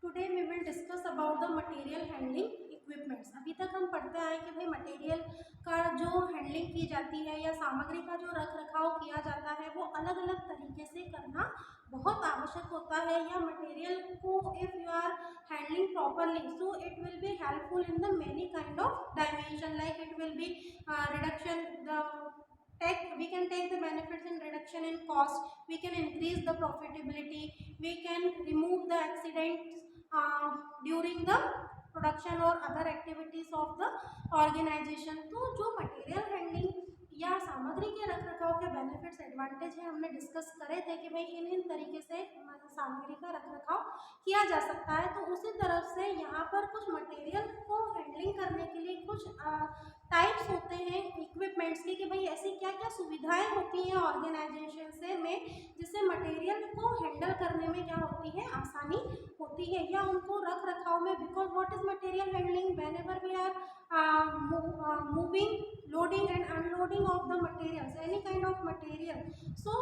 Today we will discuss about the material handling equipments. अभी तक हम पढ़ते आए कि भाई मटेरियल का जो हैंडलिंग की जाती है या सामग्री का जो रख रखाव किया जाता है वो अलग अलग तरीके से करना बहुत आवश्यक होता है। या मटेरियल को if you are handling properly so it will be helpful in the many kind of dimension, like it will be reduction the we can take the benefits in reduction in cost, we can increase the profitability, we can remove the accidents during the production और other activities of the organisation. तो जो material handling या सामग्री के रख रखाव के benefits advantage है हमने डिस्कस करे थे कि भाई इन तरीके से सामग्री का रख रखाव किया जा सकता है। तो उसी तरफ से यहाँ पर कुछ मटेरियल को हैंडलिंग करने के लिए कुछ टाइप्स होते हैं इक्विपमेंट्स के कि भाई ऐसी क्या क्या सुविधाएं होती हैं ऑर्गेनाइजेशन से में जिससे मटेरियल को हैंडल करने में क्या होती है आसानी होती है या उनको रख रखाव में। Because what is material handling, whenever we are moving, loading and unloading of the materials, any kind of material, so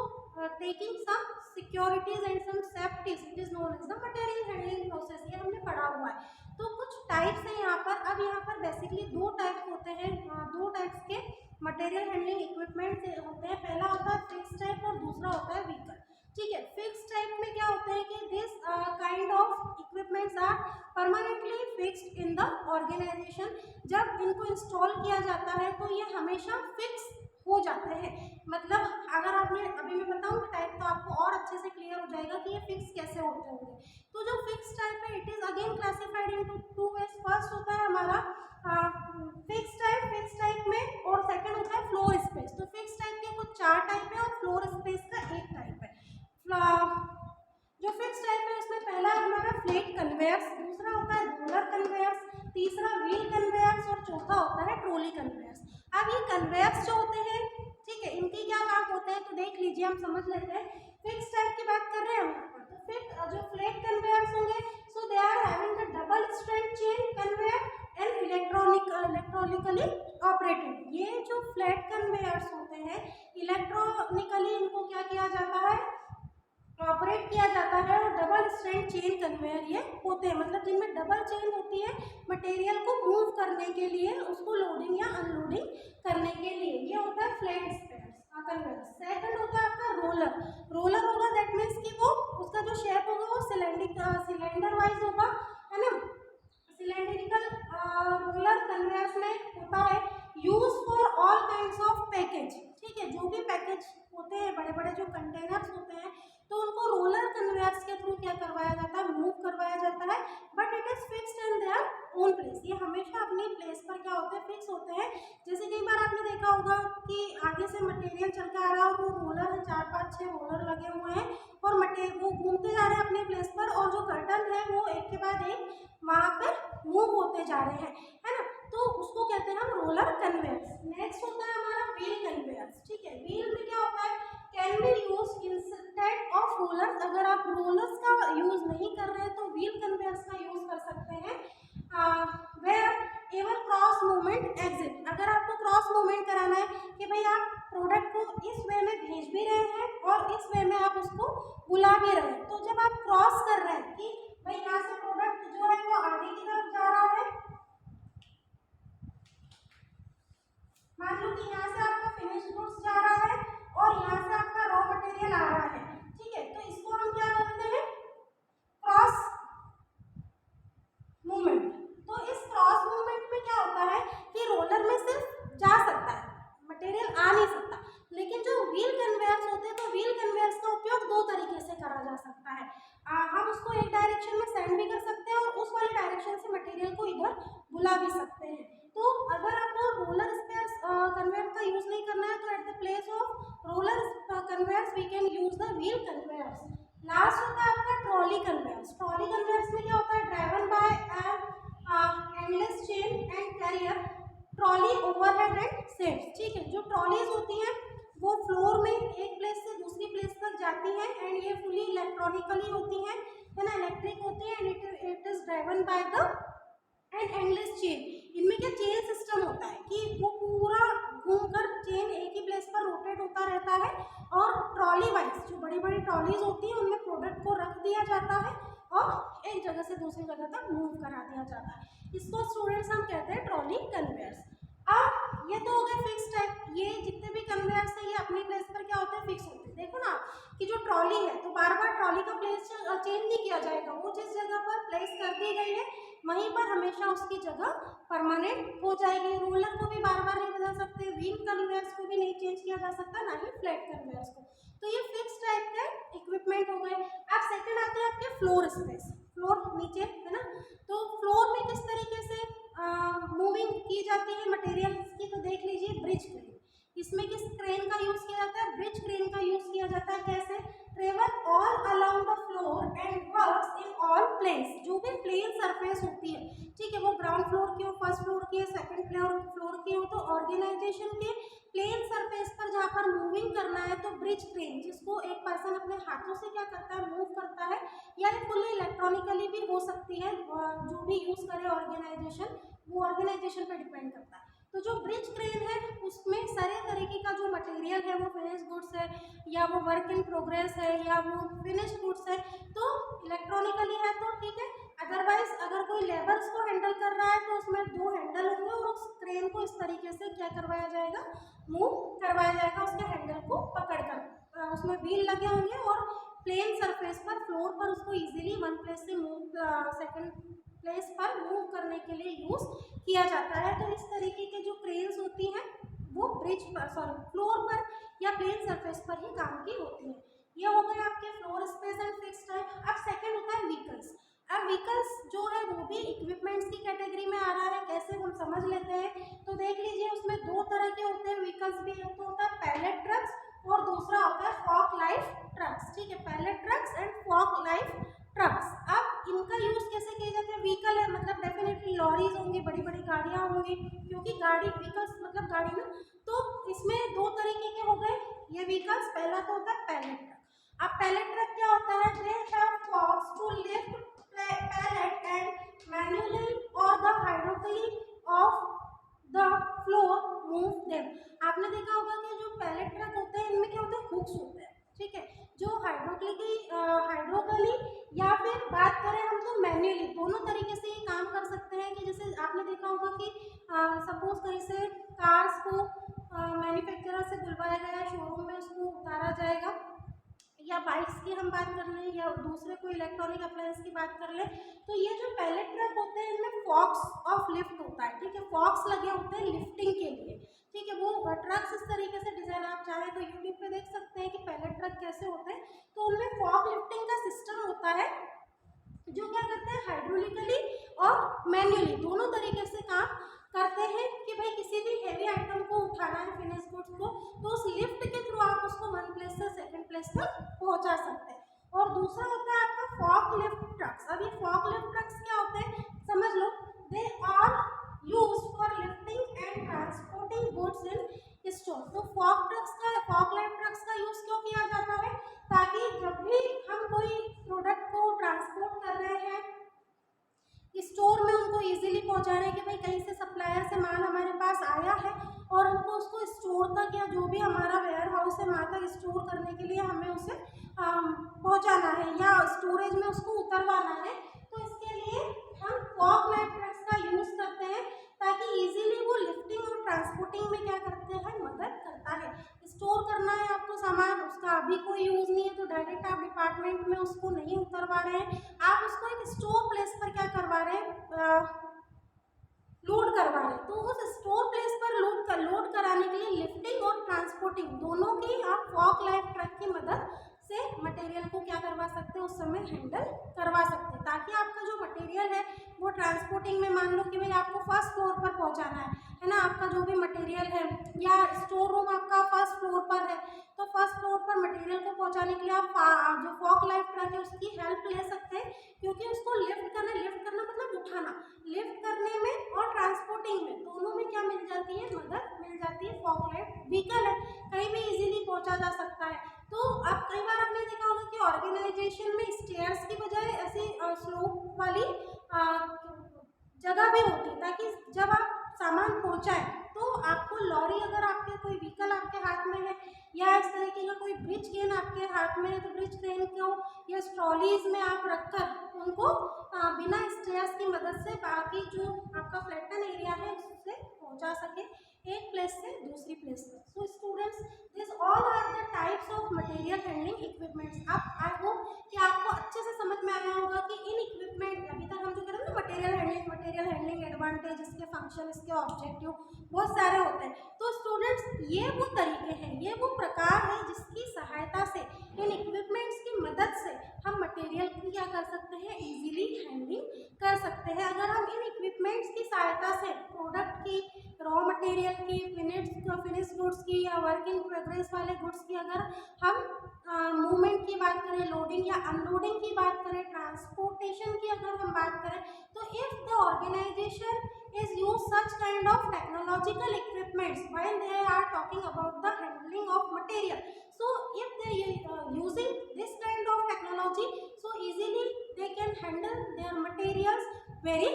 taking some securities and some safeties, it is known as the material handling process। ये हमने पढ़ा हुआ है। तो कुछ types हैं यहाँ पर। अब यहाँ पर बेसिकली दो टाइप्स होते हैं, दो टाइप्स के मटेरियल हैंडलिंग इक्विपमेंट होते हैं। पहला होता है फिक्स टाइप और दूसरा होता है व्हीकल। ठीक है, फिक्स टाइप में क्या होता है कि this kind of equipments are permanently fixed in the organisation. जब इनको इंस्टॉल किया जाता है तो ये हमेशा फिक्स हो जाते हैं। मतलब अगर आपने अभी मैं बताऊँ टाइप तो आपको और अच्छे से क्लियर हो जाएगा कि ये फिक्स कैसे होते होंगे। तो जो फिक्स टाइप है it is again classified into two ways. First होता है हमारा फिक्स टाइप में, और सेकंड होता है फ्लोर स्पेस। तो फिक्स टाइप के कुछ 4 टाइप है और फ्लोर स्पेस का एक टाइप है। जो फिक्स टाइप है उसमें पहला है हमारा फ्लैट कन्वेयर्स, दूसरा होता है रोलर कन्वेयर्स, तीसरा व्हील कन्वेयर्स और चौथा होता है ट्रॉली कन्वेयर्स। अब ये कन्वेयर्स जो होते हैं, ठीक है, इनके क्या काम होते हैं तो देख लीजिए, हम समझ लेते हैं। फिक्स टाइप की बात कर रहे हैं हम। तो फिक्स जो फ्लैट कन्वेयर्स होंगे so they are having the double strand chain conveyor and electronically operated. ये जो फ्लैट कन्वेयर्स होते हैं इलेक्ट्रॉनिकली इनको क्या किया जाता है, ऑपरेट किया जाता है। और डबल स्ट्रैंड चेन कन्वेयर ये होते हैं, मतलब जिनमें डबल चेन होती है मटेरियल को मूव करने के लिए, उसको लोडिंग या अनलोडिंग करने के लिए। ये होता है फ्लैट स्पेयर्स कन्वेयर। सेकंड होता है आपका रोलर। रोलर होगा दैट मीन्स कि वो उसका जो शेप होगा वो सिलेंडर वाइज होगा, है ना। सिलेंड्रिकल रोलर कन्वेयर्स में होता है use for all kinds of package. ठीक है, जो भी पैकेज होते हैं, बड़े बड़े जो कंटेनर्स होते हैं, तो उनको रोलर कन्वेयर्स के थ्रू क्या करवाया जाता है, मूव करवाया जाता है। But it is fixed in their own place. ये हमेशा अपनी प्लेस पर क्या होते हैं, फिक्स होते हैं। जैसे कई बार आपने देखा होगा कि आगे से मटेरियल चल के आ रहा हो, वो रोलर है, 4, 5, 6 रोलर लगे हुए हैं और मटेरियल वो घूमते जा रहे हैं अपनी प्लेस पर, और जो कर्टन है वो एक के बाद एक वहाँ पर मूव होते जा रहे हैं, है ना। तो उसको कहते हैं हम रोलर कन्वेयर्स। नेक्स्ट होता है हमारा व्हील कन्वेयर्स। ठीक है, व्हील में क्या होता है, can be use instead of rollers. अगर आप रोलर्स का यूज नहीं कर रहे हैं तो व्हील कन्वेयर्स का यूज कर सकते हैं। Wherever cross movement exit, अगर आपको क्रॉस मूवमेंट कराना है कि भाई आप प्रोडक्ट को इस वे में भेज भी रहे हैं और इस वे में आप उसको बुला भी रहे हैं, तो जब आप क्रॉस कर रहे हैं कि भाई यहाँ से प्रोडक्ट जो है वो आगे की तरफ जा रहा है, मान लो कि यहाँ से आपका फिनिश गुड्स जा रहा है और यहाँ से आपका रॉ मटेरियल आ रहा है। ठीक है, तो इसको हम क्या बोलते हैं, क्रॉस मूवमेंट। तो इस क्रॉस मूवमेंट में क्या होता है कि रोलर में सिर्फ जा सकता है, मटेरियल आ नहीं सकता। लेकिन जो व्हील कन्वेयर्स होते हैं तो व्हील कन्वेयर्स का उपयोग 2 तरीके से करा जा सकता है। हम उसको एक डायरेक्शन में सेंड भी कर सकते हैं और उस वाली डायरेक्शन से मटेरियल को इधर बुला भी सकते हैं। तो अगर आपको रोलर स्पेयर्स कन्वेयर का यूज नहीं करना है तो at the place of roller conveyors we can use the wheel conveyors. Last होता है आपका ट्रॉली कन्वेयर्स। ट्रॉली कन्वेयर्स में क्या होता है, driven by endless chain and carrier trolley overhead and sets. ठीक है, जो ट्रॉलीज होती हैं वो फ्लोर में एक प्लेस से दूसरी प्लेस तक जाती हैं एंड ये फुली इलेक्ट्रॉनिकली होती हैं, है ना, इलेक्ट्रिक होती है and it is driven by the endless chain. इनमें क्या चेन सिस्टम होता है कि वो पूरा घूमकर चेन एक ही प्लेस पर रोटेट होता रहता है और ट्रॉली वाइज जो बड़ी बड़ी ट्रॉलीज होती हैं उनमें प्रोडक्ट को रख दिया जाता है और एक जगह से दूसरी जगह तक मूव करा दिया जाता है। इसको स्टूडेंट्स हम कहते हैं ट्रॉली कन्वेयर्स। अब ये तो हो गए फिक्स टाइप, ये जितने भी कन्वेयर्स है ये अपनी प्लेस पर क्या होते हैं, फिक्स होते हैं। देखो ना कि जो ट्रॉली है तो बार बार ट्रॉली का प्लेस चेंज नहीं किया जाएगा, वो जिस जगह पर प्लेस कर दी गई है वहीं पर हमेशा उसकी जगह परमानेंट हो जाएगी। रोलर को भी बार बार नहीं बदल सकते, व्हील कन्वेयर्स को भी नहीं चेंज किया जा सकता, ना ही फ्लैट कन्वेयर्स को। तो ये फिक्स टाइप के इक्विपमेंट हो गए। अब सेकंड आते हैं आपके फ्लोर स्पेस। फ्लोर नीचे है ना, तो फ्लोर में किस तरीके से मूविंग की जाती है मटेरियल की, तो देख लीजिए ब्रिज क्रेन। इसमें किस क्रेन का यूज किया जाता है, ब्रिज क्रेन का यूज किया जाता है। कैसे, travel all along the floor and works in all planes. जो भी प्लेन सरफेस होती है, ठीक है, वो ग्राउंड फ्लोर की हो, फर्स्ट फ्लोर की, सेकंड फ्लोर की हो, तो ऑर्गेनाइजेशन के प्लेन सरफेस पर जहाँ पर मूविंग करना है तो ब्रिज क्रेन, जिसको एक पर्सन अपने हाथों से क्या करता है, मूव करता है, या फुल्ली इलेक्ट्रॉनिकली भी हो सकती है, जो भी यूज करे ऑर्गेनाइजेशन, वो ऑर्गेनाइजेशन पे डिपेंड करता है। तो जो ब्रिज क्रेन है उसमें सारे तरीके का जो मटेरियल है, वो फिनिश गुड्स है या वो वर्क इन प्रोग्रेस है या वो फिनिश गुड्स है, तो इलेक्ट्रॉनिकली है तो ठीक है। अदरवाइज अगर कोई लेबर्स को हैंडल कर रहा है तो उसमें 2 हैंडल होंगे और उस क्रेन को इस तरीके से क्या करवाया जाएगा, मूव करवाया जाएगा, उसके हैंडल को पकड़कर। उसमें व्हील लगे होंगे और प्लेन सरफेस पर, फ्लोर पर उसको इजीली वन प्लेस से सेकंड प्लेस पर मूव करने के लिए यूज किया जाता है। तो इस तरीके के जो क्रेन्स होती हैं वो ब्रिज पर, सॉरी, फ्लोर पर या प्लेन सरफेस पर ही काम की होती है। ये हो गए आपके floor space and fix type. अब सेकंड होता है व्हीकल्स। अब व्हीकल्स जो है वो भी इक्विपमेंट्स की कैटेगरी में आ रहा है। कैसे, हम समझ लेते हैं। तो देख लीजिए उसमें 2 तरह के होते हैं व्हीकल्स भी, एक तो होता है पैलेट ट्रक्स और दूसरा होता है फॉक लाइफ ट्रक्स। ठीक है, pallet trucks and fork lift trucks. अब इनका यूज कैसे किए जाते हैं, व्हीकल है मतलब डेफिनेटली लॉरीज होंगी, बड़ी बड़ी गाड़ियां होंगी, क्योंकि गाड़ी, व्हीकल्स मतलब गाड़ी ना। तो इसमें 2 तरीके के हो गए ये व्हीकल्स। पहला तो होता है पैलेट ट्रक। अब पैलेट ट्रक क्या होता है, they have forks to lift pallet and manually और the hydraulically off the floor move them. आपने देखा होगा कि जो पैलेट ट्रक होते हैं इनमें क्या होता है, हुक्स होते हैं। ठीक है, जो हाइड्रोलिकली या फिर बात करें हम तो मैन्युअली, दोनों तरीके से ये काम कर सकते हैं। कि जैसे आपने देखा होगा कि सपोज कहीं से कार्स को मैन्युफैक्चरर से बुलवाया गया है, शोरूम में उसको उतारा जाएगा, या बाइक्स की हम बात कर लें या दूसरे कोई इलेक्ट्रॉनिक अप्लायंस की बात कर लें, तो ये जो पैलेट ट्रक होते हैं इनमें फॉक्स ऑफ लिफ्ट होता है। ठीक है, फॉक्स लगे होते हैं लिफ्टिंग के लिए। ठीक है, वो ट्रक्स इस तरीके से डिजाइन, आप चाहें तो यूट्यूब पे देख सकते हैं कि पैलेट ट्रक कैसे होते हैं। तो उनमें फॉक लिफ्टिंग का सिस्टम होता है, जो क्या करते हैं, हाइड्रोलिकली और मैन्युअली दोनों तरीके से काम करते हैं। कि भाई किसी भी हैवी आइटम को उठाना है, फिनिश गुड्स को, तो उस लिफ्ट के थ्रू आप उसको वन प्लेस से सेकंड प्लेस तक पहुंचा सकते हैं। और दूसरा होता है आपका फॉक लिफ्ट ट्रक्स। अब ये फॉक लिफ्ट ट्रक्स क्या होते हैं, समझ लो, they are used for lifting and transporting goods in store. तो फॉक लाइफ ट्रक्स का यूज क्यों किया जाता है, ताकि जब भी हम कोई प्रोडक्ट को ट्रांसपोर्ट कर रहे हैं स्टोर में, उनको इजीली पहुंचा रहे हैं कि भाई कहीं से सप्लायर से माल हमारे पास आया है और हमको उसको स्टोर तक या जो भी हमारा वेयर हाउस है वहाँ तक स्टोर करने के लिए हमें उसे पहुंचाना है या स्टोरेज में उसको उतरवाना है। तो इसके लिए हम फॉक लाइफ ट्रक्स का यूज करते हैं, ताकि इजीली वो लिफ्टिंग और ट्रांसपोर्टिंग में क्या करते हैं, मदद करता है। स्टोर करना है आपको सामान, उसका अभी कोई यूज नहीं है तो डायरेक्ट आप डिपार्टमेंट में उसको नहीं उतरवा रहे हैं, आप उसको एक स्टोर प्लेस पर क्या करवा रहे हैं, लोड करवा रहे हैं। तो उस स्टोर प्लेस पर लोड कराने के लिए लिफ्टिंग और ट्रांसपोर्टिंग दोनों की आप फॉक लाइफ ट्रक की मदद से मटेरियल को क्या करवा सकते हैं, उस समय हैंडल करवा सकते हैं, ताकि आपका जो मटेरियल है वो ट्रांसपोर्टिंग में, मान लो कि भाई आपको फर्स्ट फ्लोर पर पहुंचाना है ना, आपका जो भी मटेरियल है, या स्टोर रूम आपका फर्स्ट फ्लोर पर है, तो फर्स्ट फ्लोर पर मटेरियल को पहुंचाने के लिए आप जो फॉक लाइफ ट्रक है उसकी हेल्प ले सकते हैं, क्योंकि उसको लिफ्ट करना मतलब उठाना, लिफ्ट करने में और ट्रांसपोर्टिंग में दोनों में क्या मिल जाती है, मदद मिल जाती है। फॉक लाइफ व्हीकल है, कहीं भी इजीली पहुंचा जा सकता है। तो अब कई बार आपने देखा होगा कि ऑर्गेनाइजेशन में स्टेयर्स की बजाय ऐसी स्लोप वाली जगह भी होती है, ताकि जब आप सामान पहुंचाएं तो आपको लॉरी, अगर आपके कोई व्हीकल आपके हाथ में है या इस तरीके का कोई ब्रिज क्रेन आपके हाथ में है तो ब्रिज क्रेन को या ट्रॉलीज में आप रखकर उनको बिना स्टेयर्स की मदद से बाकी जो आपका फ्लैटन एरिया है उससे पहुंचा सके एक प्लेस से दूसरी प्लेस तक। So students, this all are the types of material handling equipments. आप आई होप कि आपको अच्छे से समझ में आया होगा कि इन इक्विपमेंट, अभी तक हम जो कह रहे हैं ना मटेरियल हैंडलिंग एडवांटेज, इसके फंक्शन, इसके ऑब्जेक्टिव बहुत सारे होते हैं। तो स्टूडेंट्स, ये वो तरीके हैं, ये वो प्रकार है जिसकी सहायता से, इन इक्विपमेंट्स की मदद से हम मटेरियल की क्या कर सकते हैं, इजीली हैंडलिंग कर सकते हैं। अगर हम इन इक्विपमेंट्स की सहायता से प्रोडक्ट की, रॉ मटेरियल की, फिनिश गुड्स की या वर्क इन प्रोग्रेस वाले गुड्स की अगर हम मूवमेंट की बात करें, लोडिंग या अनलोडिंग की बात करें, ट्रांसपोर्टेशन की अगर हम बात करें, तो if the organisation is use such kind of technological equipments while they are talking about the handling of material. So if they using this kind of technology, so easily they can handle their materials very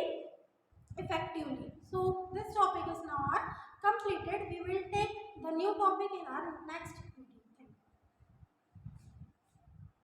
effectively. So this topic is now completed. We will take the new topic in our next